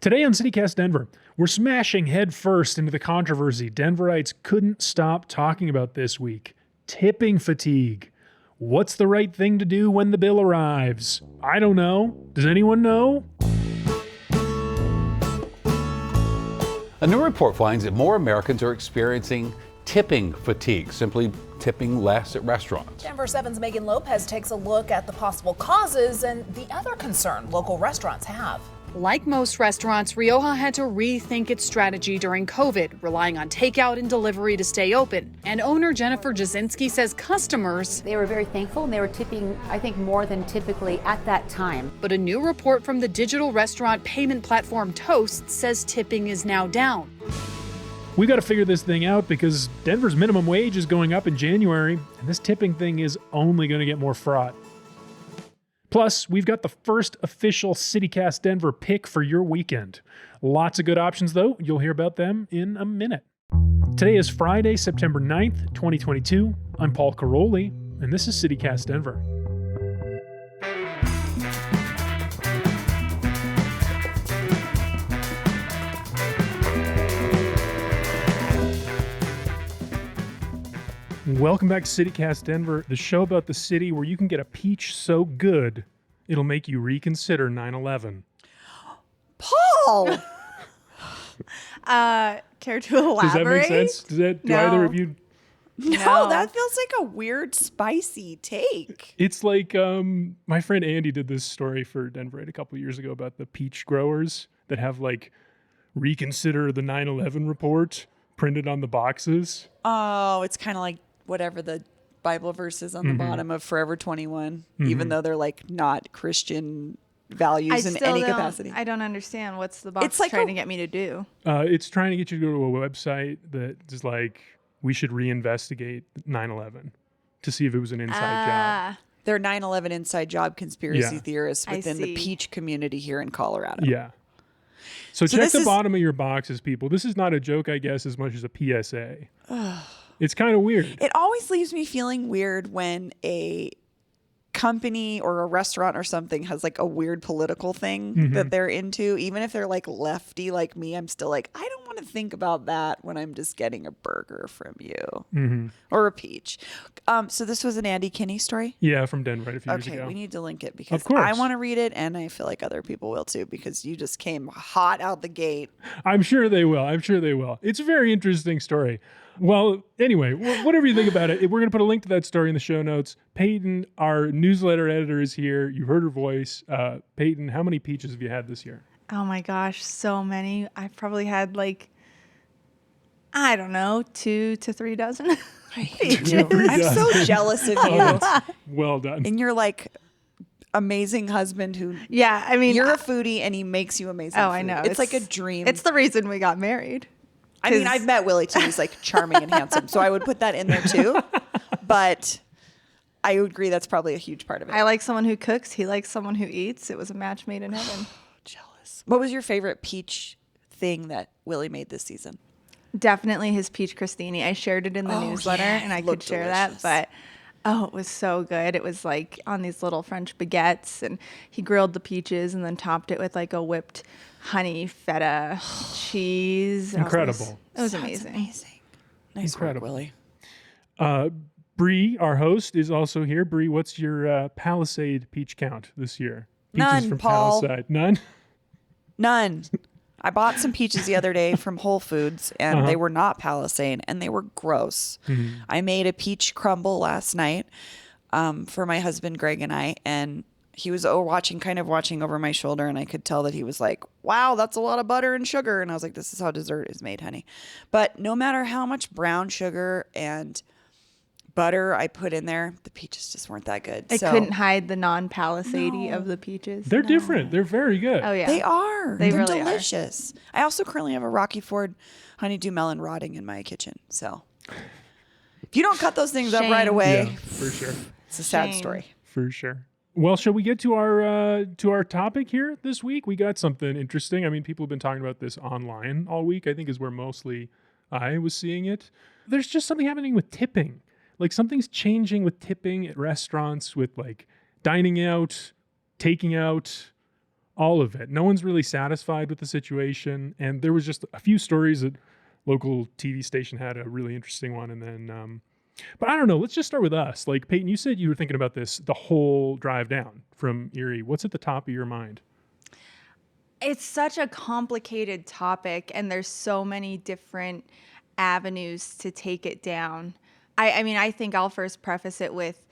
Today on CityCast Denver, we're smashing headfirst into the controversy Denverites couldn't stop talking about this week. Tipping fatigue. What's the right thing to do when the bill arrives? I don't know. Does anyone know? A new report finds that more Americans are experiencing tipping fatigue, simply tipping less at restaurants. Denver 7's Megan Lopez takes a look at the possible causes and the other concern local restaurants have. Like most restaurants, Rioja had to rethink its strategy during COVID, relying on takeout and delivery to stay open. And owner Jennifer Jasinski says customers... They were very thankful, and they were tipping, I think, more than typically at that time. But a new report from the digital restaurant payment platform Toast says tipping is now down. We got to figure this thing out because Denver's minimum wage is going up in January, and this tipping thing is only going to get more fraught. Plus, we've got the first official CityCast Denver pick for your weekend. Lots of good options, though. You'll hear about them in a minute. Today is Friday, September 9th, 2022. I'm Paul Caroli, and this is CityCast Denver. Welcome back to CityCast Denver, the show about the city where you can get a peach so good, it'll make you reconsider 9/11. Paul! Care to elaborate? Does that make sense? Do either of you? No, that feels like a weird, spicy take. It's like my friend Andy did this story for Denverite a couple years ago about the peach growers that have like reconsider the 9/11 report printed on the boxes. Oh, it's kind of like whatever the Bible verse is on the bottom of Forever 21, even though they're like not Christian values in any capacity. I don't understand. What's the box It's like trying to get me to do? It's trying to get you to go to a website that is like, we should reinvestigate 9/11 to see if it was an inside job. They're 9/11 inside job conspiracy Yeah. theorists within the peach community here in Colorado. Yeah. So check the bottom of your boxes, people. This is not a joke, I guess, as much as a PSA. It's kind of weird. It always leaves me feeling weird when a company or a restaurant or something has like a weird political thing that they're into. Even if they're like lefty like me, I'm still like, I don't want to think about that when I'm just getting a burger from you or a peach. So this was an Andy Kinney story? Yeah, from Denver a few years ago. Okay, we need to link it because Of course. I want to read it and I feel like other people will too because you just came hot out the gate. I'm sure they will. It's a very interesting story. Well, anyway, whatever you think about it, we're going to put a link to that story in the show notes. Peyton, our newsletter editor, is here. You heard her voice. Peyton, how many peaches have you had this year? Oh my gosh, so many. I've probably had like, I don't know, 2 to 3 dozen peaches. I'm so jealous of you Well done. and you're like amazing husband who Yeah, I mean, you're a foodie and he makes you amazing oh, food. I know. It's like a dream. It's the reason we got married. I mean, 'cause- I've met Willie too. He's like charming and handsome. So I would put that in there too. But I would agree that's probably a huge part of it. I like someone who cooks. He likes someone who eats. It was a match made in heaven. Jealous. What was your favorite peach thing that Willie made this season? Definitely his peach crostini. I shared it in the newsletter, yeah, and I it could looked share delicious. that. But it was so good. It was like on these little French baguettes, and he grilled the peaches and then topped it with like a whipped honey feta cheese. Incredible. It was amazing. Nice Incredible. work, Willie. Bree, our host, is also here. Bree, what's your Palisade peach count this year? Peaches None, from Paul. Palisade. None? None. I bought some peaches the other day from Whole Foods, and they were not Palisade, and they were gross. I made a peach crumble last night for my husband, Greg, and I, and he was watching over my shoulder, and I could tell that he was like, wow, that's a lot of butter and sugar. And I was like, this is how dessert is made, honey. But no matter how much brown sugar and butter I put in there, the peaches just weren't that good. It couldn't hide the non-Palisade of the peaches. They're different. They're very good. Oh yeah, They are. They They're really are. delicious. I also currently have a Rocky Ford honeydew melon rotting in my kitchen. So if you don't cut those things up right Shame. away, Yeah, for sure. it's a sad Shame. story. For sure. Well, shall we get to our topic here this week? We got something interesting. I mean, people have been talking about this online all week. I think is where mostly I was seeing it. There's just something happening with tipping. Like something's changing with tipping at restaurants, with like dining out, taking out, all of it. No one's really satisfied with the situation. And there was just a few stories that local TV station had a really interesting one. And then, but I don't know. Let's just start with us. Like, Peyton, you said you were thinking about this the whole drive down from Erie. What's at the top of your mind? It's such a complicated topic, and there's so many different avenues to take it down. I mean, I think I'll first preface it with,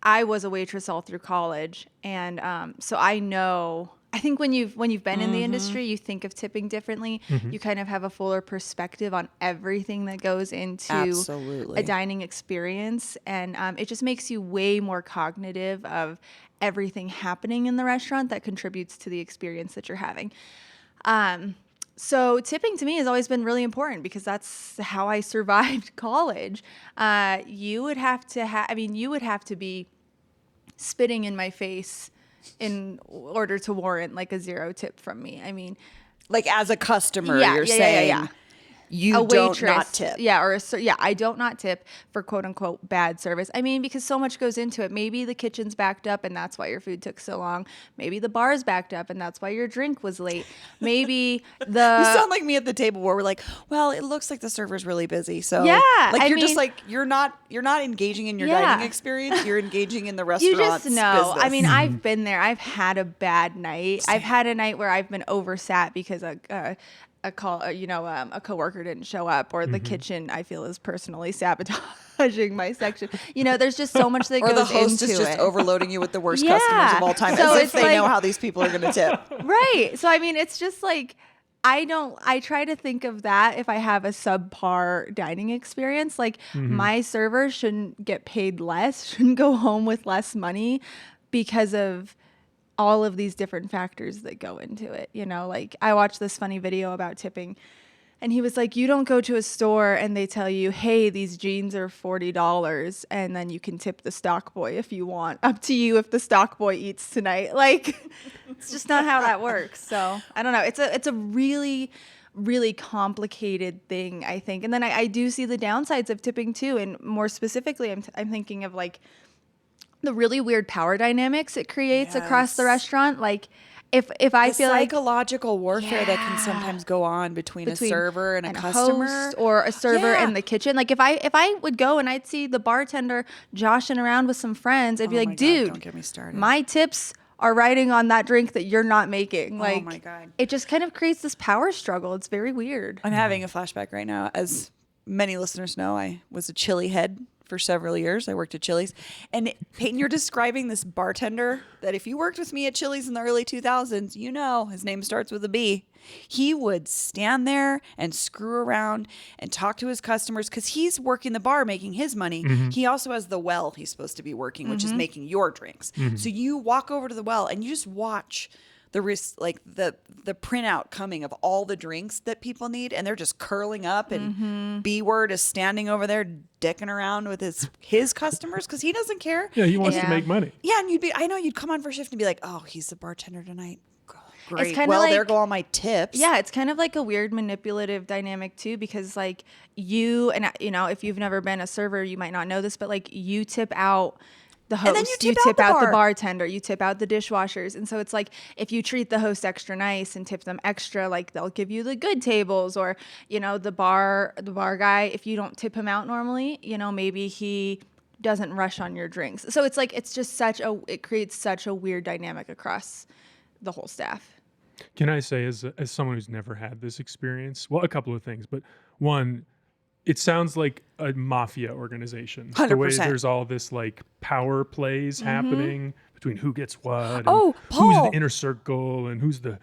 I was a waitress all through college, and so I know. I think when you've been in the industry, you think of tipping differently. You kind of have a fuller perspective on everything that goes into Absolutely. a dining experience, and it just makes you way more cognitive of everything happening in the restaurant that contributes to the experience that you're having. So tipping to me has always been really important because that's how I survived college. You would have to be spitting in my face in order to warrant like a 0 tip from me. I mean, Like as a customer, Yeah, you're yeah, yeah, saying yeah. you a don't waitress, not tip. yeah, I don't not tip for quote unquote bad service. I mean, because so much goes into it. Maybe the kitchen's backed up and that's why your food took so long. Maybe the bar's backed up and that's why your drink was late. Maybe You sound like me at the table where we're like, well, it looks like the server's really busy. So Yeah, like I you're just mean- like you're not engaging in your Yeah. dining experience. You're engaging in the you restaurant's just know. business. I mean, I've been there. I've had a bad night. I've had a night where I've been oversat because a coworker didn't show up, or the kitchen I feel is personally sabotaging my section. You know, there's just so much that or goes the host into is just it. overloading you with the worst Yeah. customers of all time, So as if it's they know like- how these people are going to tip. Right. So I mean, it's just like I try to think of that if I have a subpar dining experience. Like my server shouldn't get paid less, shouldn't go home with less money because of all of these different factors that go into it. You know, like I watched this funny video about tipping, and he was like, you don't go to a store and they tell you, hey, these jeans are $40 and then you can tip the stock boy if you want. Up to you if the stock boy eats tonight. Like, it's just not how that works. So I don't know. It's a really, really complicated thing, I think. And then I do see the downsides of tipping too. And more specifically, I'm thinking of like the really weird power dynamics it creates across the Yes. restaurant. Like if I The feel like psychological warfare that can sometimes go on between a server and a customer, host or a server Yeah. in the kitchen. Like if I would go and I'd see the bartender joshing around with some friends, I'd be Oh like, my God, dude, don't get me started. my tips are riding on that drink that you're not making. Like, my God. it just kind of creates this power struggle. It's very weird. I'm having a flashback right now. As many listeners know, I was a chili head for several years. I worked at Chili's. And Peyton, you're describing this bartender that if you worked with me at Chili's in the early 2000s, you know, his name starts with a B. He would stand there and screw around and talk to his customers because he's working the bar making his money. He also has the well he's supposed to be working, which is making your drinks. So you walk over to the well and you just watch the printout coming of all the drinks that people need, and they're just curling up, and B Word is standing over there dicking around with his customers because he doesn't care. Yeah, he wants to Yeah. make money. Yeah, and you'd come on for shift and be like, oh, he's the bartender tonight. Great. kinda Well, there like- go all my tips. Yeah, it's kind of like a weird manipulative dynamic too, because like you know, if you've never been a server, you might not know this, but like you tip out the host, then you tip out tip the out the bar. bartender, you tip out the dishwashers. And so it's like if you treat the host extra nice and tip them extra, like they'll give you the good tables, or, you know, the bar guy, if you don't tip him out normally, you know, maybe he doesn't rush on your drinks. So it's like it's just it creates such a weird dynamic across the whole staff. Can I say, as someone who's never had this experience, well, a couple of things, but one, it sounds like a mafia organization. The way 100%. there's all this like power plays happening between who gets what. And Oh, who's Paul. the inner circle and who's the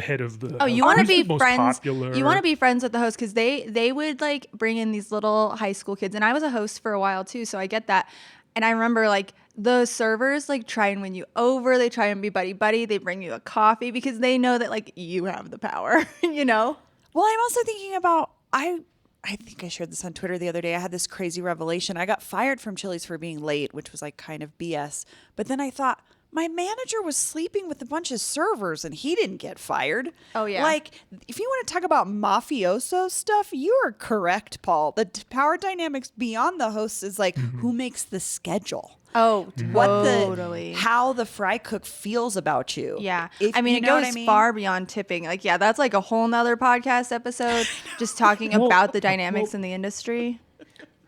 head of the. Oh, you want to who's the be most friends? Popular. You want to be friends with the host because they would like bring in these little high school kids, and I was a host for a while too, so I get that. And I remember like the servers like try and win you over. They try and be buddy. They bring you a coffee because they know that like you have the power. You know. Well, I'm also thinking about I think I shared this on Twitter the other day. I had this crazy revelation. I got fired from Chili's for being late, which was like kind of BS. But then I thought, my manager was sleeping with a bunch of servers and he didn't get fired. Oh, yeah. Like, if you want to talk about mafioso stuff, you are correct, Paul. The power dynamics beyond the hosts is like, who makes the schedule? Oh, What how the fry cook feels about you. Yeah. If- I mean, you it know what goes I mean? far beyond tipping. Like, yeah, that's like a whole nother podcast episode just talking about the dynamics in the industry.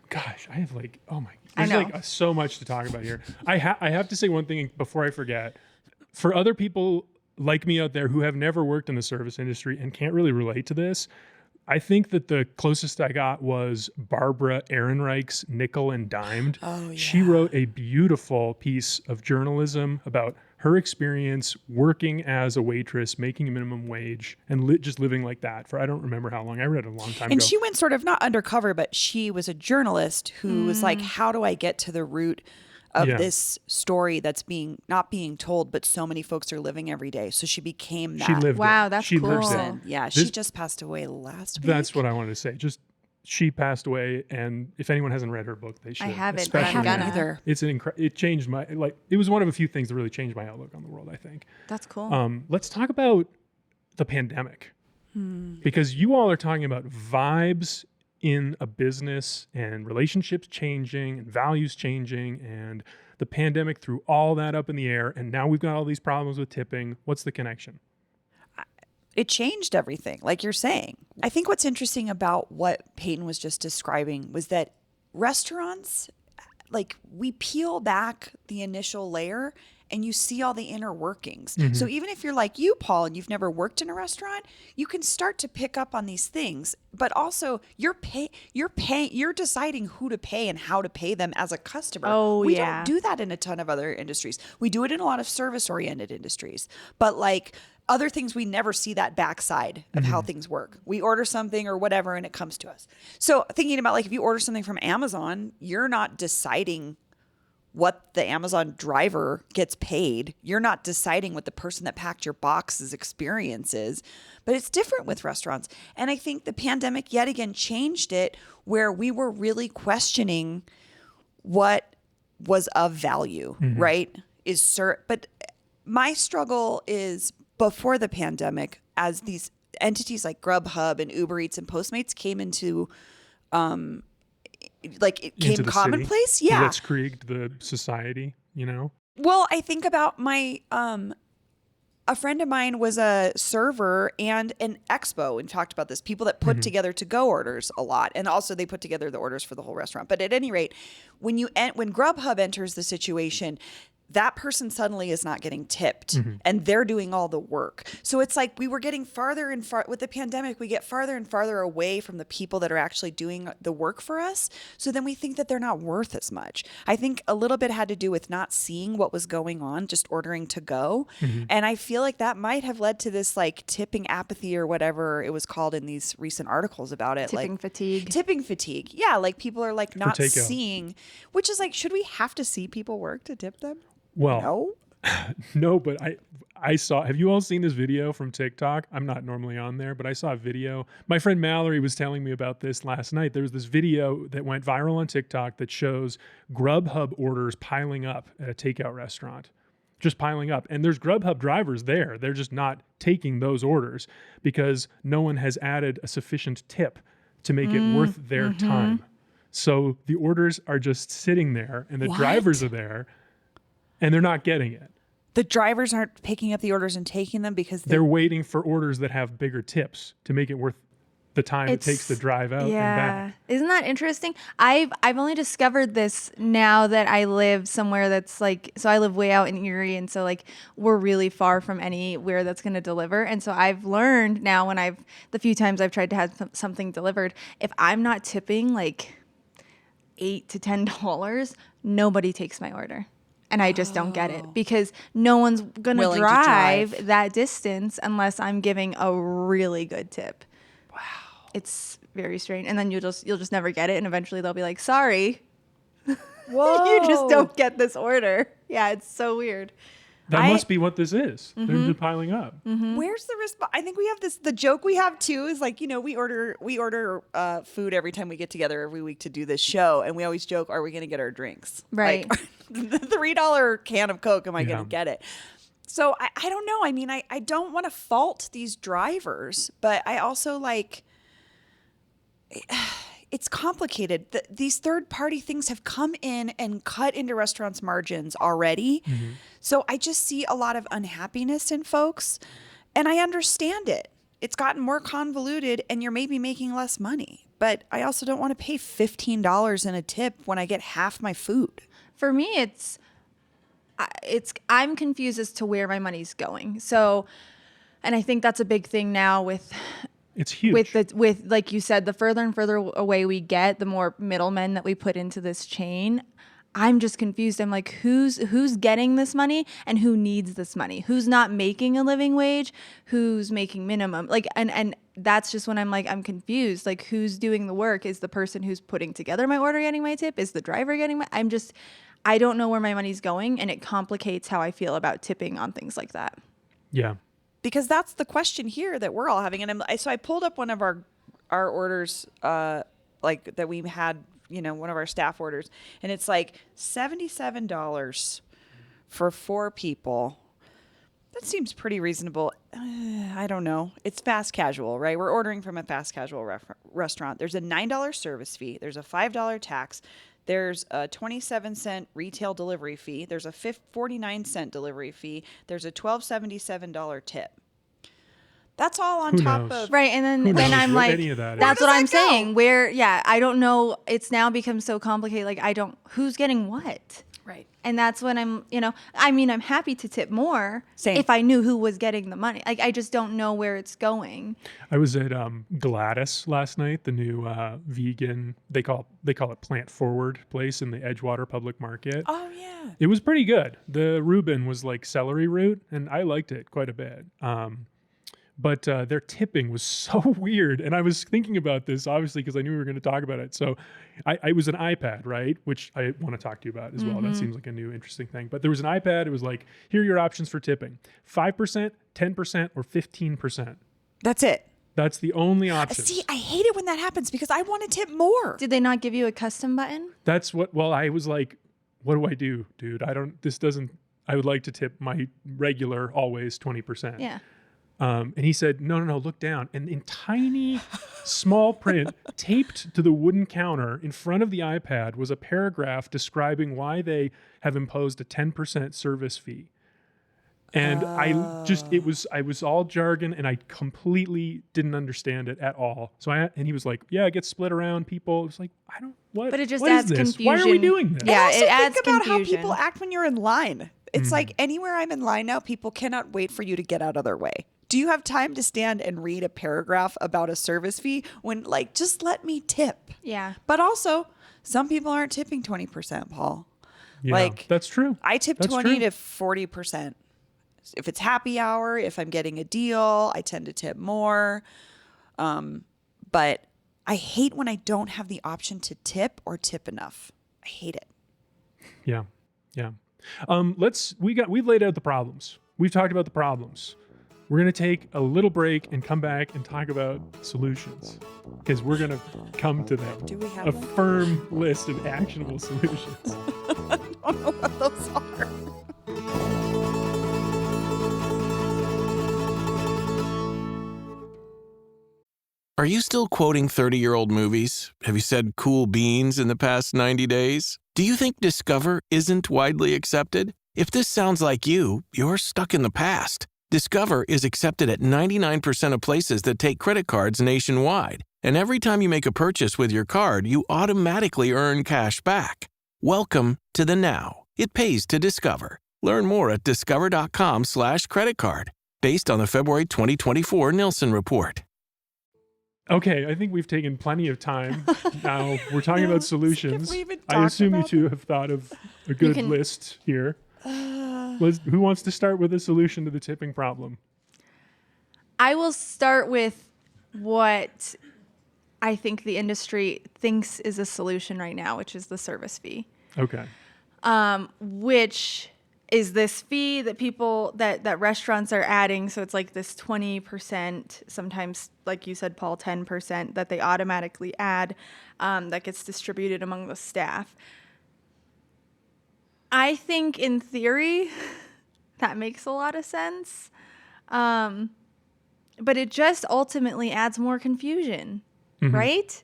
Gosh, I have like, oh my, I there's know. like so much to talk about here. I have to say one thing before I forget. For other people like me out there who have never worked in the service industry and can't really relate to this, I think that the closest I got was Barbara Ehrenreich's Nickel and Dimed. Oh, yeah. She wrote a beautiful piece of journalism about her experience working as a waitress, making a minimum wage, and just living like that for I don't remember how long. I read it a long time And ago. she went sort of not undercover, but she was a journalist who was like, how do I get to the root of Yeah. this story that's not being told, but so many folks are living every day. So she became that She lived Wow, it. that's She lived cool. it. Yeah, This- she just passed away last week. That's what I wanted to say. Just she passed away, and if anyone hasn't read her book, they should. haven't. I especially haven't now. either. It's it changed my it was one of a few things that really changed my outlook on the world, I think. That's cool. Let's talk about the pandemic because you all are talking about vibes in a business and relationships changing and values changing, and the pandemic threw all that up in the air, and now we've got all these problems with tipping. What's the connection? It changed everything, like you're saying. I think what's interesting about what Peyton was just describing was that restaurants, like, we peel back the initial layer and you see all the inner workings. So even if you're like you, Paul, and you've never worked in a restaurant, you can start to pick up on these things. But also, you're deciding who to pay and how to pay them as a customer. Oh, we yeah. don't do that in a ton of other industries. We do it in a lot of service-oriented industries. But like other things, we never see that backside of how things work. We order something or whatever, and it comes to us. So thinking about like if you order something from Amazon, you're not deciding what the Amazon driver gets paid. You're not deciding what the person that packed your box's experience is. But it's different with restaurants. And I think the pandemic yet again changed it, where we were really questioning what was of value, right? But my struggle is before the pandemic, as these entities like Grubhub and Uber Eats and Postmates came into it came Into the commonplace. city, Yeah. blitzkrieged the society, you know? Well, I think about my a friend of mine was a server and an expo and talked about this. People that put together to-go orders a lot, and also they put together the orders for the whole restaurant. But at any rate, when Grubhub enters the situation, that person suddenly is not getting tipped and they're doing all the work. So it's like we were getting farther and with the pandemic, we get farther and farther away from the people that are actually doing the work for us. So then we think that they're not worth as much. I think a little bit had to do with not seeing what was going on, just ordering to go. And I feel like that might have led to this like tipping apathy or whatever it was called in these recent articles about it. Tipping fatigue. Tipping fatigue. Yeah. Like people are like not takeout. seeing, which is like, should we have to see people work to tip them? Well, No. no, but I saw, have you all seen this video from TikTok? I'm not normally on there, but I saw a video. My friend Mallory was telling me about this last night. There was this video that went viral on TikTok that shows Grubhub orders piling up at a takeout restaurant, just piling up. And there's Grubhub drivers there. They're just not taking those orders because no one has added a sufficient tip to make it worth their time. So the orders are just sitting there and the drivers are there and they're not getting it. The drivers aren't picking up the orders and taking them because They're waiting for orders that have bigger tips to make it worth the time it takes to drive out and back. Isn't that interesting? I've only discovered this now that I live somewhere that's like, so I live way out in Erie, and so like we're really far from anywhere that's going to deliver. And so I've learned now when the few times I've tried to have something delivered, if I'm not tipping like $8 to $10, nobody takes my order. And I just don't get it because no one's going to Willing to drive drive. that distance unless I'm giving a really good tip. Wow. It's very strange. And then you'll just never get it. And eventually they'll be like, sorry, Whoa. you just don't get this order. Yeah, it's so weird. That must be what this is. They're just piling up. Where's the response? I think we have this. The joke we have too is like, we order food every time we get together every week to do this show, and we always joke, "Are we going to get our drinks?" Right. Like, the $3 can of Coke. Am I Yeah. going to get it? So I don't know. I mean, I don't want to fault these drivers, but I also like. It's complicated. These third-party things have come in and cut into restaurants' margins already. So I just see a lot of unhappiness in folks, and I understand it. It's gotten more convoluted, and you're maybe making less money. But I also don't want to pay $15 in a tip when I get half my food. For me, I'm confused as to where my money's going. So, and I think that's a big thing now with It's huge. with like you said, the further and further away we get, the more middlemen that we put into this chain. I'm just confused. I'm like, who's getting this money and who needs this money? Who's not making a living wage? Who's making minimum? Like, and that's just when I'm like, I'm confused. Like, who's doing the work? Is the person who's putting together my order getting my tip? Is the driver getting my? I don't know where my money's going, and it complicates how I feel about tipping on things like that. Yeah. Because that's the question here that we're all having. And so I pulled up one of our orders, like that we had, one of our staff orders, and it's like $77 for 4 people. That seems pretty reasonable. I don't know. It's fast casual, right? We're ordering from a fast casual restaurant. There's a $9 service fee. There's a $5 tax. There's a 27-cent retail delivery fee. There's a 49-cent delivery fee. There's a $12.77 tip. That's all on Who top knows? of Right, and Who then knows I'm what like, any of that is? that's Where what does I'm that go? saying. I don't know. It's now become so complicated. Like, who's getting what? Right. And that's when I'm happy to tip more Same. if I knew who was getting the money. Like, I just don't know where it's going. I was at Gladys last night, the new vegan, they call it Plant Forward place in the Edgewater Public Market. Oh, yeah. It was pretty good. The Reuben was like celery root, and I liked it quite a bit. But their tipping was so weird. And I was thinking about this, obviously, because I knew we were going to talk about it. So I was an iPad, right? Which I want to talk to you about as well. That seems like a new interesting thing. But there was an iPad. It was like, here are your options for tipping. 5%, 10%, or 15%. That's it. That's the only option. See, I hate it when that happens because I want to tip more. Did they not give you a custom button? That's what, well, I was like, what do I do, dude? I would like to tip my regular, always 20%. Yeah. And he said, no, look down. And in tiny, small print, taped to the wooden counter in front of the iPad was a paragraph describing why they have imposed a 10% service fee. And I was all jargon, and I completely didn't understand it at all. And he was like, yeah, it gets split around people. It was like, what? But it just what is adds this? confusion. Why are we doing this? Yeah, And also it adds think about confusion. how people act when you're in line. It's like anywhere I'm in line now, people cannot wait for you to get out of their way. Do you have time to stand and read a paragraph about a service fee when, like, just let me tip? Yeah. But also, some people aren't tipping 20%, Paul. Yeah, Like, that's true. I tip That's 20 true. to 40%. If it's happy hour, if I'm getting a deal, I tend to tip more. But I hate when I don't have the option to tip or tip enough. I hate it. Yeah. We've laid out the problems. We've talked about the problems. We're going to take a little break and come back and talk about solutions, because we're going to come to them. Do we have a them? firm list of actionable solutions? I don't know what those are. Are you still quoting 30-year-old movies? Have you said cool beans in the past 90 days? Do you think Discover isn't widely accepted? If this sounds like you, you're stuck in the past. Discover is accepted at 99% of places that take credit cards nationwide. And every time you make a purchase with your card, you automatically earn cash back. Welcome to the now. It pays to Discover. Learn more at discover.com/credit card. Based on the February 2024 Nielsen Report. Okay, I think we've taken plenty of time. Now we're talking about solutions. we even I talk assume you about two have thought of a good can- list here. Who wants to start with a solution to the tipping problem? I will start with what I think the industry thinks is a solution right now, which is the service fee. Okay. Which is this fee that people that restaurants are adding. So it's like this 20%, sometimes, like you said, Paul, 10% that they automatically add that gets distributed among the staff. I think in theory that makes a lot of sense. But it just ultimately adds more confusion, right?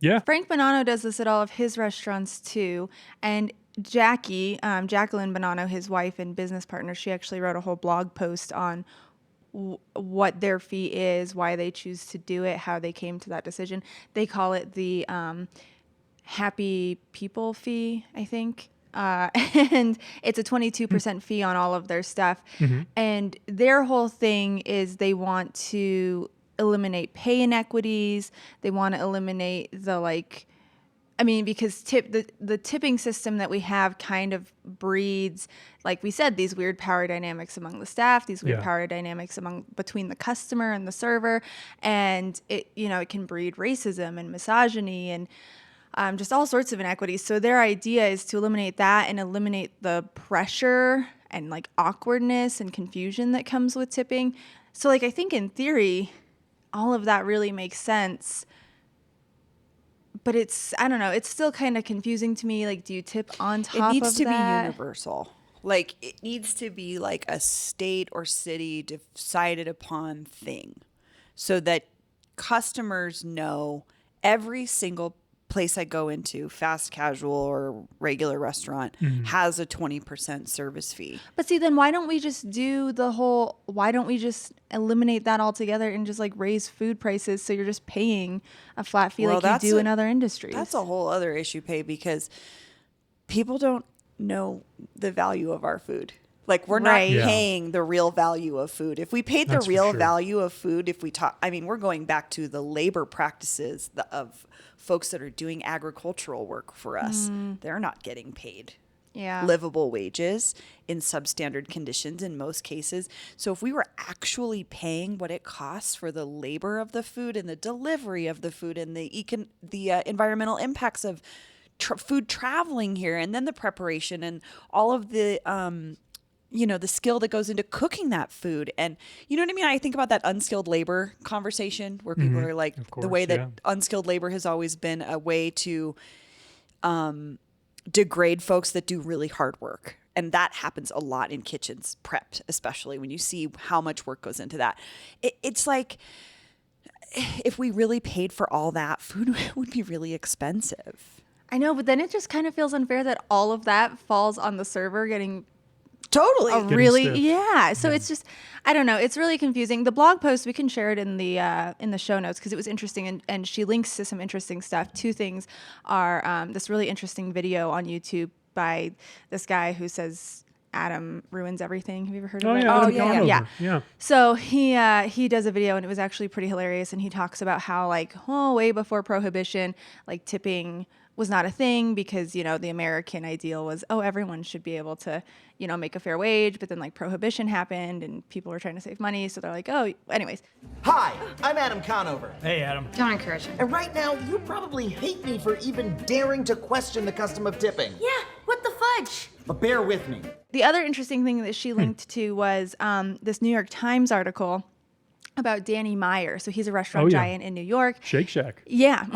Yeah. Frank Bonanno does this at all of his restaurants too. And Jacqueline Bonanno, his wife and business partner, she actually wrote a whole blog post on what their fee is, why they choose to do it, how they came to that decision. They call it the Happy People fee, I think. And it's a 22% fee on all of their stuff. And their whole thing is they want to eliminate pay inequities. They want to eliminate because the tipping system that we have kind of breeds, like we said, these weird power dynamics among the staff, these weird power dynamics between the customer and the server, and it can breed racism and misogyny and just all sorts of inequities. So their idea is to eliminate that and eliminate the pressure and like awkwardness and confusion that comes with tipping. So I think in theory, all of that really makes sense. But I don't know, it's still kind of confusing to me. Like, do you tip on top of that? It needs to be universal. Like, it needs to be like a state or city decided upon thing so that customers know every single place I go into, fast casual or regular restaurant, has a 20% service fee. But see, then why don't we just eliminate that altogether and just like raise food prices so you're just paying a flat fee like you do in other industries? That's a whole other issue, Pay, because people don't know the value of our food. Like, we're not paying the real value of food. If we paid the real value of food, we're going back to the labor practices of folks that are doing agricultural work for us. They're not getting paid livable wages in substandard conditions in most cases. So if we were actually paying what it costs for the labor of the food and the delivery of the food and the environmental impacts of food traveling here, and then the preparation and all of the the skill that goes into cooking that food. And you know what I mean? I think about that unskilled labor conversation where people are like, the way that unskilled labor has always been a way to degrade folks that do really hard work. And that happens a lot in kitchens, prepped, especially when you see how much work goes into that. It's like, if we really paid for all that, food would be really expensive. I know, but then it just kind of feels unfair that all of that falls on the server getting totally So it's just, I don't know, it's really confusing. The blog post, we can share it in the show notes because it was interesting, and she links to some interesting stuff. Two things are this really interesting video on YouTube by this guy who says Adam ruins everything. Have you ever heard of it? Yeah. So he does a video, and it was actually pretty hilarious, and he talks about how way before Prohibition, tipping was not a thing because, the American ideal was, everyone should be able to, make a fair wage. But then Prohibition happened and people were trying to save money. So they're like, anyways. Hi, I'm Adam Conover. Hey, Adam. Don't encourage him. And right now, you probably hate me for even daring to question the custom of tipping. Yeah, what the fudge? But bear with me. The other interesting thing that she linked to was this New York Times article about Danny Meyer. So he's a restaurant giant in New York. Shake Shack. Yeah.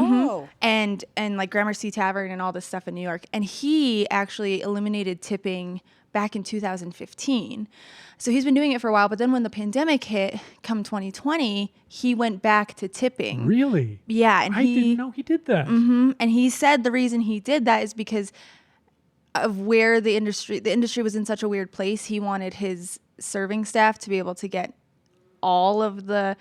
And Gramercy Tavern and all this stuff in New York. And he actually eliminated tipping back in 2015. So he's been doing it for a while. But then when the pandemic hit, come 2020, he went back to tipping. Really? Yeah. And I didn't know he did that. And he said the reason he did that is because of where the industry was in such a weird place. He wanted his serving staff to be able to get all of the,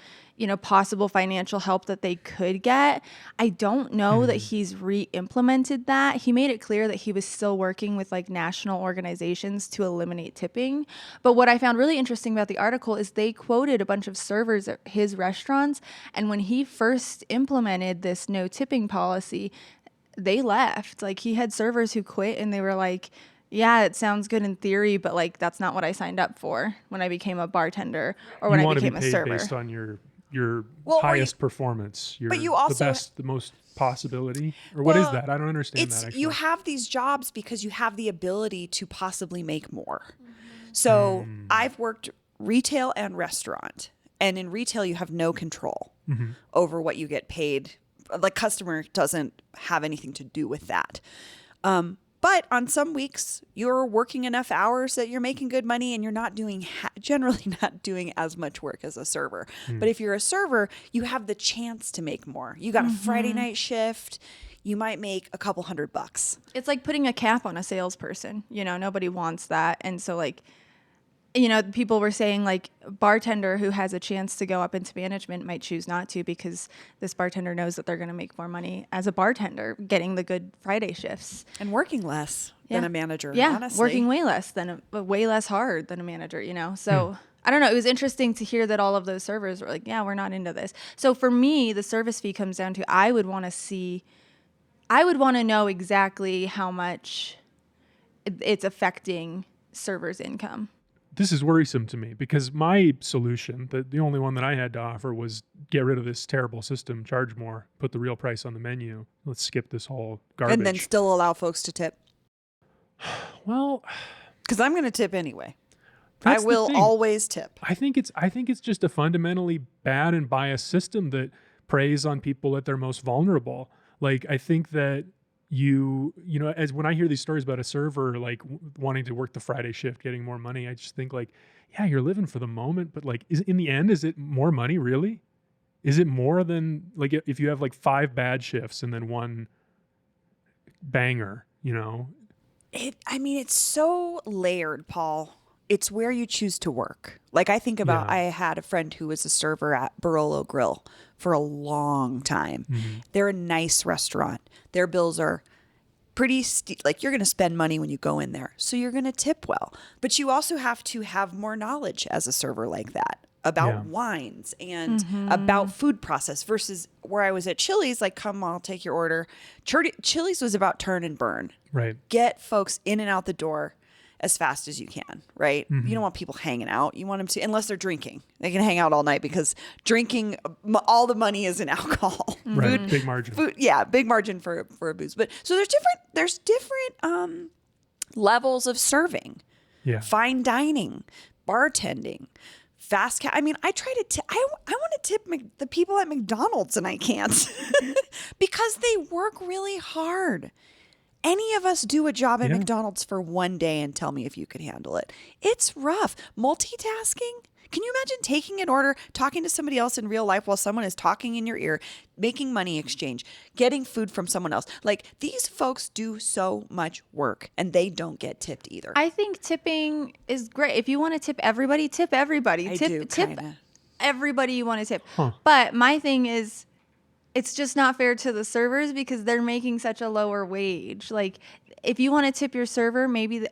possible financial help that they could get. I don't know that he's re-implemented that. He made it clear that he was still working with national organizations to eliminate tipping. But what I found really interesting about the article is they quoted a bunch of servers at his restaurants. And when he first implemented this no tipping policy, they left. He had servers who quit and they were like, yeah, it sounds good in theory, but that's not what I signed up for when I became a bartender or when I became a server. Based on your your Well, highest performance. Your, but you also- the best, the most possibility, or what is that? I don't understand that. Actually. You have these jobs because you have the ability to possibly make more. So I've worked retail and restaurant, and in retail you have no control over what you get paid. Like customer doesn't have anything to do with that. But on some weeks, you're working enough hours that you're making good money and you're not doing, generally not doing as much work as a server. But if you're a server, you have the chance to make more. You got a Friday night shift, you might make a couple $100. It's like putting a cap on a salesperson. You know, nobody wants that. And so like, you know, people were saying like a bartender who has a chance to go up into management might choose not to because this bartender knows that they're going to make more money as a bartender getting the good Friday shifts. And working less than a manager, Yeah, honestly. working way less than way less hard than a manager, you know? So I don't know. It was interesting to hear that all of those servers were like, yeah, we're not into this. So for me, the service fee comes down to I would want to know exactly how much it's affecting servers' income. This is worrisome to me because my solution, the only one that I had to offer, was get rid of this terrible system, charge more, put the real price on the menu. Let's skip this whole garbage. And then still allow folks to tip. Well, because I'm going to tip anyway. I that's the will thing. always tip. I think it's just a fundamentally bad and biased system that preys on people at their most vulnerable. Like I think that you know, as when I hear these stories about a server like wanting to work the Friday shift, getting more money, I just think like, yeah, you're living for the moment, but like, in the end, is it more money really? Is it more than like if you have like 5 bad shifts and then 1 banger? You know, It's so layered, Paul. It's where you choose to work. Like I think about, I had a friend who was a server at Barolo Grill for a long time. They're a nice restaurant. Their bills are pretty steep. Like you're going to spend money when you go in there. So you're going to tip well. But you also have to have more knowledge as a server like that about wines and about food process versus where I was at Chili's, like, come on, I'll take your order. Chili's was about turn and burn. right? Get folks in and out the door as fast as you can, right? You don't want people hanging out. You want them to, unless they're drinking. They can hang out all night because drinking, all the money is in alcohol. Right, big margin. Food, yeah, big margin for booze. But so there's different levels of serving. Yeah. Fine dining, bartending, fast I mean, I try to tip. I want to tip the people at McDonald's and I can't because they work really hard. Any of us do a job at McDonald's for one day and tell me if you could handle it. It's rough. Multitasking. Can you imagine taking an order, talking to somebody else in real life while someone is talking in your ear, making money exchange, getting food from someone else? Like these folks do so much work and they don't get tipped either. I think tipping is great. If you want to tip everybody, tip everybody. I tip do, tip kinda. everybody you want to tip. But my thing is, it's just not fair to the servers because they're making such a lower wage. Like, if you want to tip your server, maybe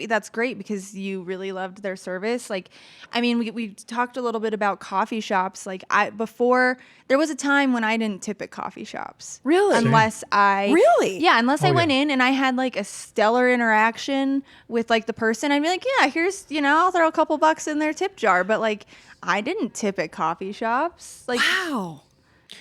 that's great because you really loved their service. Like, I mean, we talked a little bit about coffee shops. Like, before there was a time when I didn't tip at coffee shops. Really? Unless I Really? Yeah, unless I went yeah. in and I had like a stellar interaction with like the person, I'd be like, yeah, here's, I'll throw a couple bucks in their tip jar. But like, I didn't tip at coffee shops. Like, Wow.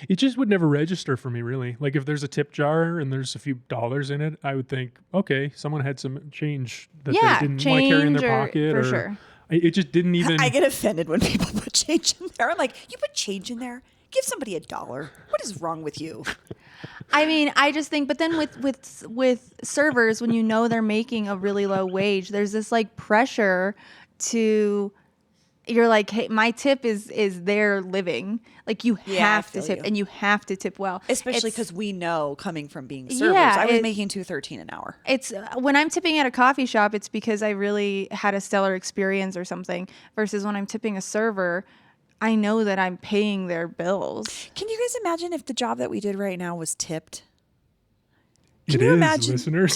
It just would never register for me, really. Like if there's a tip jar and there's a few dollars in it, I would think, okay, someone had some change that Yeah, they didn't want to carry in their change pocket. for Or sure. It just didn't even. I get offended when people put change in there. I'm like, you put change in there? Give somebody $1. What is wrong with you? I mean, I just think, but then with servers, when you know they're making a really low wage, there's this like pressure to, you're like, hey, my tip is their living. Like you Yeah, I have to feel tip you. and you have to tip well. Especially It's- because we know coming from being servers, Yeah, I was it- making $2.13 an hour. It's when I'm tipping at a coffee shop, it's because I really had a stellar experience or something. Versus when I'm tipping a server, I know that I'm paying their bills. Can you guys imagine if the job that we did right now was tipped? It Can you is, imagine? listeners.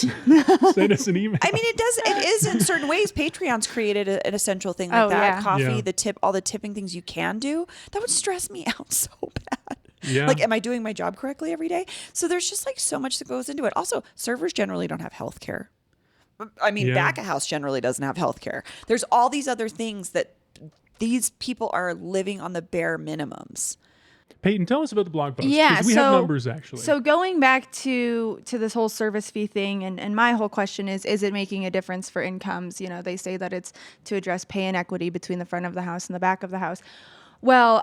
Send us an email. I mean, it is in certain ways. Patreon's created an essential thing like Oh, that. yeah. Coffee, Yeah. the tip, all the tipping things you can do. That would stress me out so bad. Yeah. Like, am I doing my job correctly every day? So there's just like so much that goes into it. Also, servers generally don't have health care. I mean, Yeah. back of house generally doesn't have health care. There's all these other things that these people are living on the bare minimums. Peyton, tell us about the blog post. Yeah, 'cause we have numbers actually. So going back to this whole service fee thing, and my whole question is it making a difference for incomes? You know, they say that it's to address pay inequity between the front of the house and the back of the house. Well,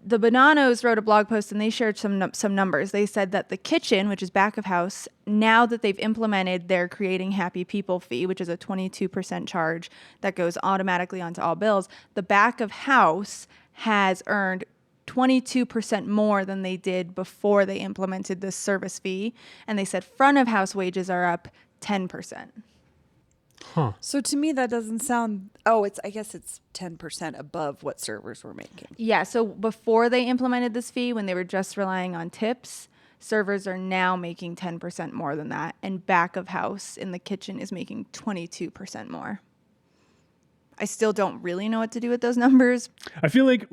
the Bonanos wrote a blog post and they shared some numbers. They said that the kitchen, which is back of house, now that they've implemented their Creating Happy People fee, which is a 22% charge that goes automatically onto all bills, the back of house has earned 22% more than they did before they implemented this service fee. And they said front of house wages are up 10%. Huh. So to me, that doesn't sound. I guess it's 10% above what servers were making. Yeah. So before they implemented this fee, when they were just relying on tips, servers are now making 10% more than that. And back of house in the kitchen is making 22% more. I still don't really know what to do with those numbers. I feel like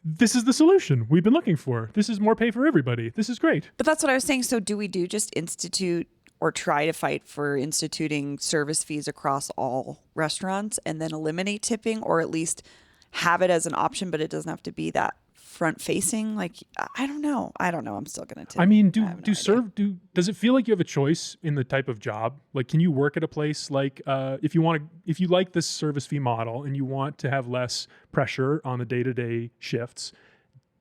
this is the solution we've been looking for. This is more pay for everybody. This is great. But that's what I was saying. So do we just institute or try to fight for instituting service fees across all restaurants and then eliminate tipping, or at least have it as an option, but it doesn't have to be that front facing? Like, I don't know. I'm still going to tip. I mean, does it feel like you have a choice in the type of job? Like, can you work at a place like, if you like this service fee model and you want to have less pressure on the day-to-day shifts,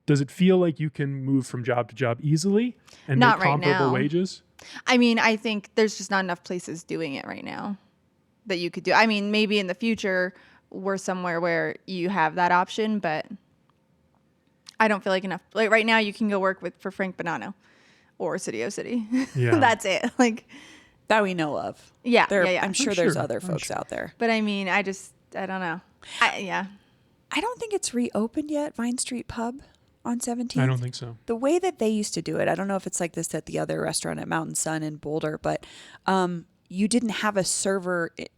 does it feel like you can move from job to job easily and Not make right comparable now. wages? I mean, I think there's just not enough places doing it right now that you could do. I mean, maybe in the future we're somewhere where you have that option, but I don't feel like enough. Like right now you can go work for Frank Bonanno or City O City. Yeah. That's it. Like that we know of. Yeah. I'm sure there's other folks out there. But I mean, I don't know. I don't think it's reopened yet, Vine Street Pub on 17th. I don't think so. The way that they used to do it, I don't know if it's like this at the other restaurant at Mountain Sun in Boulder, but you didn't have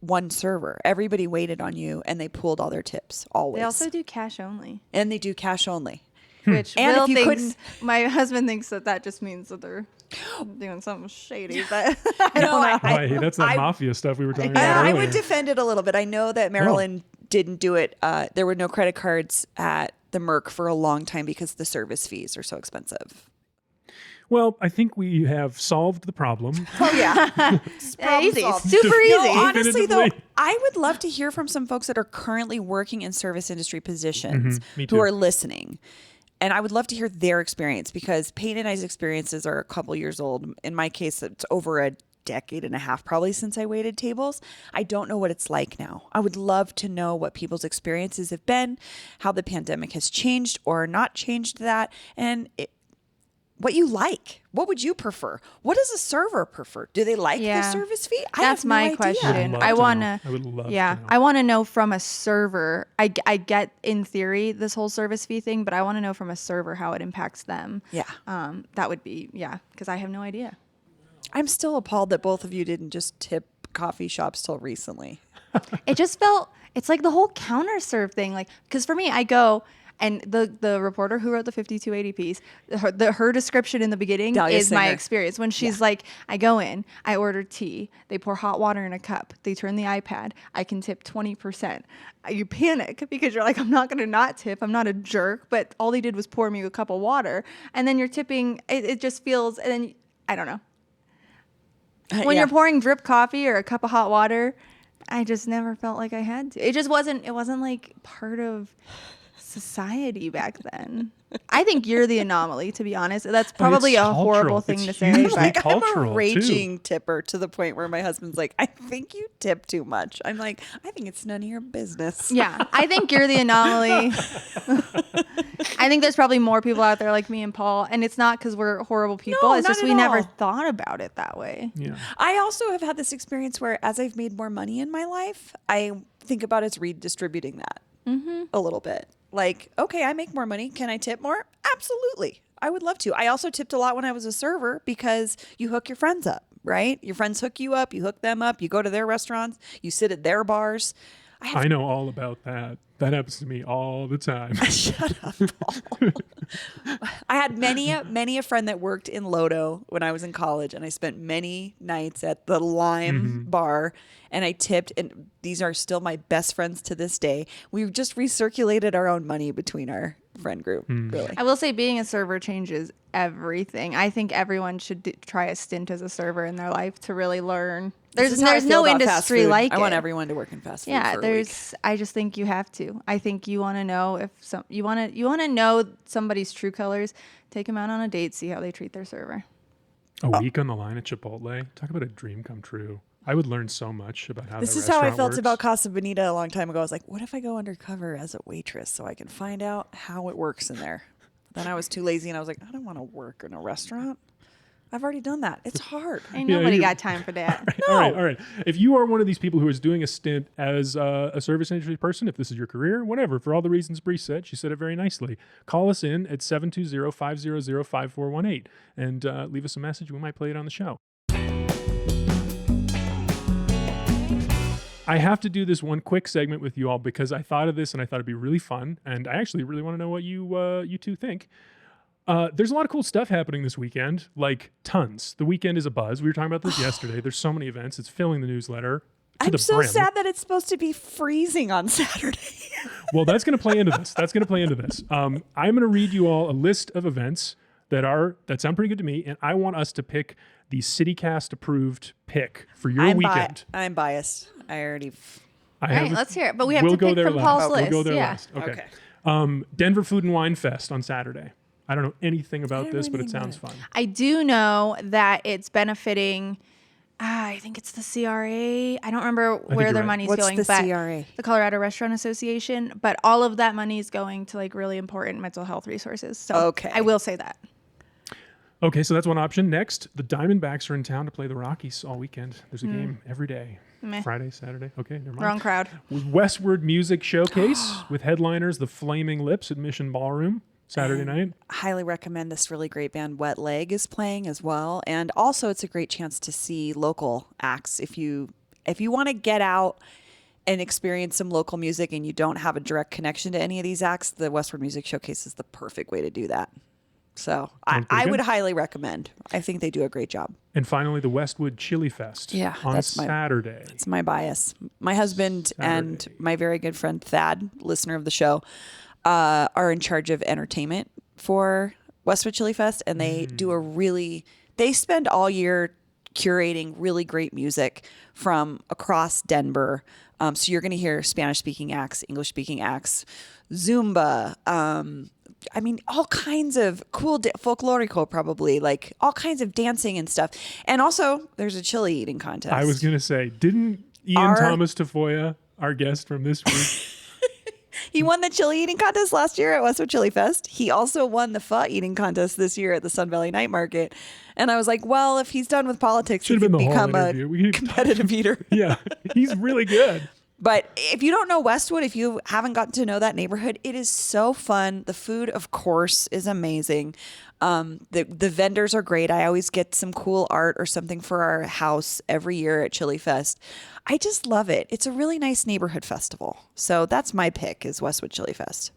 one server. Everybody waited on you and they pooled all their tips, always. They also do cash only. And they do cash only. Which And Will if you thinks, my husband thinks that just means that they're doing something shady, but I don't know. Hey, that's that mafia stuff we were talking about I earlier. would defend it a little bit. I know that Maryland didn't do it. There were no credit cards at the Merc for a long time because the service fees are so expensive. Well, I think we have solved the problem. Oh, yeah. Easy. Super easy. No, honestly, though, Definitively. I would love to hear from some folks that are currently working in service industry positions Me too. who are listening. And I would love to hear their experience, because Peyton and I's experiences are a couple years old. In my case, it's over a decade and a half probably since I waited tables. I don't know what it's like now. I would love to know what people's experiences have been, how the pandemic has changed or not changed that, and what you like. What would you prefer? What does a server prefer? Do they like the service fee? That's my question. I want to. I would love to Yeah, know. I want to know from a server. I get in theory this whole service fee thing, but I want to know from a server how it impacts them. Yeah. That would be because I have no idea. I'm still appalled that both of you didn't just tip coffee shops till recently. It just felt, it's like the whole counter serve thing. Like, because for me, I go, and the reporter who wrote the 5280 piece, her description in the beginning Dahlia is my Singer. experience. When she's like, I go in, I order tea, they pour hot water in a cup, they turn the iPad, I can tip 20%. You panic because you're like, I'm not going to not tip. I'm not a jerk, but all they did was pour me a cup of water. And then you're tipping, it just feels, and then, I don't know. When you're pouring drip coffee or a cup of hot water, I just never felt like I had to. It wasn't like part of society back then. I think you're the anomaly, to be honest. That's probably a horrible thing to say. Hugely Like, I'm cultural, a raging tipper to the point where my husband's like, I think you tip too much. I'm like, I think it's none of your business. Yeah, I think you're the anomaly. I think there's probably more people out there like me and Paul, and it's not because we're horrible people. No, it's not just at we never all. thought about it that way. Yeah. I also have had this experience where as I've made more money in my life, I think about it's redistributing that a little bit. Like, okay, I make more money. Can I tip more? Absolutely. I would love to. I also tipped a lot when I was a server because you hook your friends up, right? Your friends hook you up. You hook them up. You go to their restaurants. You sit at their bars. I know all about that. That happens to me all the time. Shut up, Paul. I had many a friend that worked in Lodo when I was in college, and I spent many nights at the Lime bar, and I tipped, and these are still my best friends to this day. We've just recirculated our own money between our friend group, really. I will say being a server changes everything. I think everyone should try a stint as a server in their life to really learn. This is how I There's feel no about fast industry food. like I it. want everyone to work in fast food for a week. I just think you have to. I think you want to know if you want to know somebody's true colors. Take them out on a date, see how they treat their server. A week on the line at Chipotle. Talk about a dream come true. I would learn so much about how This that is how I restaurant felt works. about Casa Bonita a long time ago. I was like, what if I go undercover as a waitress so I can find out how it works in there? Then I was too lazy and I was like, I don't want to work in a restaurant. I've already done that. It's hard. Ain't nobody you- got time for that. All right. If you are one of these people who is doing a stint as a service industry person, if this is your career, whatever, for all the reasons Bree said, she said it very nicely. Call us in at 720-500-5418 and leave us a message. We might play it on the show. I have to do this one quick segment with you all because I thought of this and I thought it'd be really fun. And I actually really want to know what you two think. There's a lot of cool stuff happening this weekend, like tons. The weekend is a buzz. We were talking about this yesterday. There's so many events. It's filling the newsletter to I'm the so brim. sad that it's supposed to be freezing on Saturday. Well, that's going to play into this. I'm going to read you all a list of events that sound pretty good to me, and I want us to pick the CityCast approved pick for your weekend. I'm biased. I already. I All right, have- let's hear it. But we have we'll to go pick there from last. Paul's We'll list. go there yeah. last. Okay. Denver Food and Wine Fest on Saturday. I don't know anything about this, but it sounds fun. I do know that it's benefiting. I think it's the CRA. I don't remember where you're their right. money's What's going, the but CRA? the Colorado Restaurant Association. But all of that money is going to like really important mental health resources. So Okay. I will say that. Okay, so that's one option. Next, the Diamondbacks are in town to play the Rockies all weekend. There's a game every day. Meh. Friday, Saturday. Okay, never mind. Wrong crowd. Westward Music Showcase with headliners The Flaming Lips at Mission Ballroom Saturday night. Highly recommend this really great band Wet Leg is playing as well, and also it's a great chance to see local acts if you want to get out and experience some local music and you don't have a direct connection to any of these acts. The Westward Music Showcase is the perfect way to do that. So Sounds pretty I good. would highly recommend. I think they do a great job. And finally, the Westwood Chili Fest Yeah, on that's my- Saturday. It's my bias. My husband and my very good friend Thad, listener of the show, are in charge of entertainment for Westwood Chili Fest, and they they spend all year curating really great music from across Denver. So you're going to hear Spanish-speaking acts, English-speaking acts, Zumba, all kinds of cool folklorico, probably, like all kinds of dancing and stuff. And also, there's a chili eating contest. I was going to say, didn't Ian Thomas Tafoya, our guest from this week, He won the chili eating contest last year at Westwood Chili Fest. He also won the pho eating contest this year at the Sun Valley Night Market. And I was like, well, if he's done with politics, Should he have could been the whole become a interview. We could- competitive eater. yeah, he's really good. But if you don't know Westwood, if you haven't gotten to know that neighborhood, it is so fun. The food, of course, is amazing. The vendors are great. I always get some cool art or something for our house every year at Chili Fest. I just love it. It's a really nice neighborhood festival. So that's my pick is Westwood Chili Fest.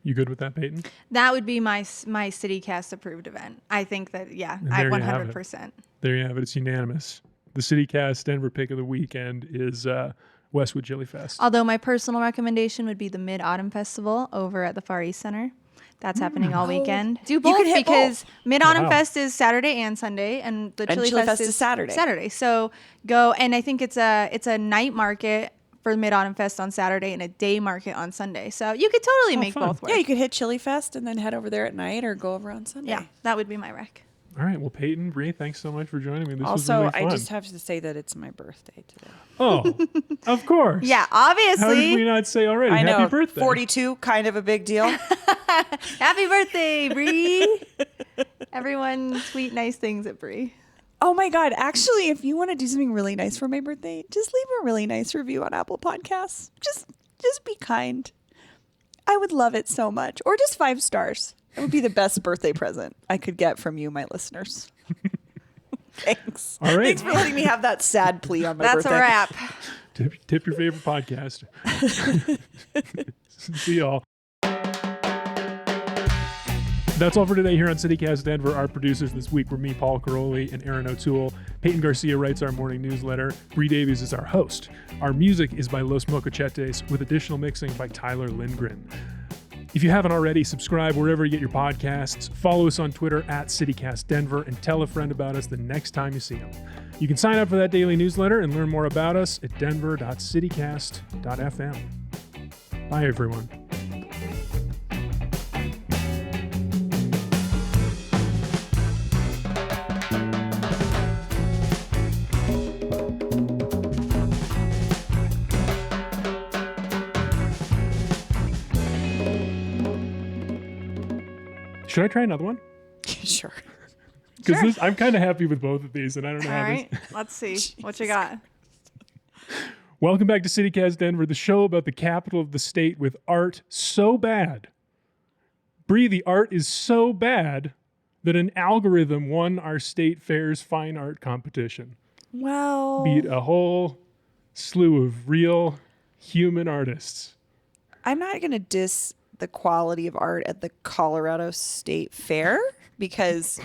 You good with that, Peyton? That would be my CityCast approved event. I think that, yeah, And I there you have it. 100%. There you have it. It's unanimous. The CityCast Denver pick of the weekend is Westwood Chili Fest. Although my personal recommendation would be the Mid-Autumn Festival over at the Far East Center. That's happening all weekend. Do both could hit because Mid-Autumn Wow. Fest is Saturday and Sunday, and the Chili Fest is Saturday. Saturday. So go, and I think it's a night market for Mid-Autumn Fest on Saturday and a day market on Sunday. So you could totally make fun. both work. Yeah, you could hit Chili Fest and then head over there at night or go over on Sunday. Yeah, that would be my rec. All right. Well, Peyton, Bree, thanks so much for joining me. This was Also, really fun. I just have to say that it's my birthday today. Oh, of course. Yeah, How did obviously. we not say already? I know. Happy birthday. 42, kind of a big deal. Happy birthday, Bree. Everyone tweet nice things at Bree. Oh my God. Actually, if you want to do something really nice for my birthday, just leave a really nice review on Apple Podcasts. Just be kind. I would love it so much. Or just 5 stars. It would be the best birthday present I could get from you, my listeners. Thanks. All right. Thanks for letting me have that sad plea on my That's birthday. a wrap. Tip your favorite podcast. See y'all. That's all for today here on CityCast Denver. Our producers this week were me, Paul Caroli, and Aaron O'Toole. Peyton Garcia writes our morning newsletter. Bree Davies is our host. Our music is by Los Mocochetes with additional mixing by Tyler Lindgren. If you haven't already, subscribe wherever you get your podcasts. Follow us on Twitter at CityCastDenver and tell a friend about us the next time you see them. You can sign up for that daily newsletter and learn more about us at denver.citycast.fm. Bye, everyone. Should I try another one? Sure. Because I'm kind of happy with both of these, and I don't know All how right, this... let's see what you got. Welcome back to CityCast Denver, the show about the capital of the state with art so bad. Bree, the art is so bad that an algorithm won our state fair's fine art competition. Well, Beat a whole slew of real human artists. I'm not going to diss the quality of art at the Colorado State Fair because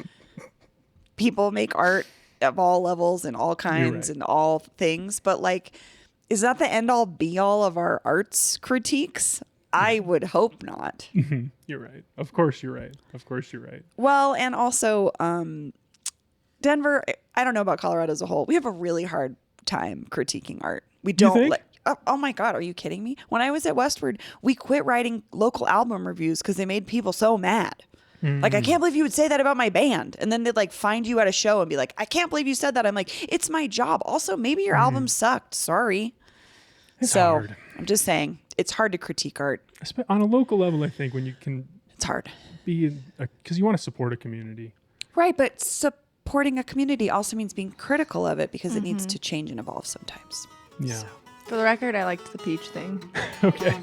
people make art of all levels and all kinds and all things. But like, is that the end all be all of our arts critiques? I would hope not. You're right. Of course you're right. Of course you're right. Well, and also Denver, I don't know about Colorado as a whole. We have a really hard time critiquing art. We don't let... Oh my God, are you kidding me? When I was at Westward, we quit writing local album reviews because they made people so mad. Like, I can't believe you would say that about my band. And then they'd like find you at a show and be like, I can't believe you said that. I'm like, it's my job. Also, maybe your album sucked. Sorry. It's hard. I'm just saying, it's hard to critique art. On a local level, I think, when you can... It's hard. Because you want to support a community. Right, but supporting a community also means being critical of it because it needs to change and evolve sometimes. Yeah. So. For the record, I liked the peach thing. Okay.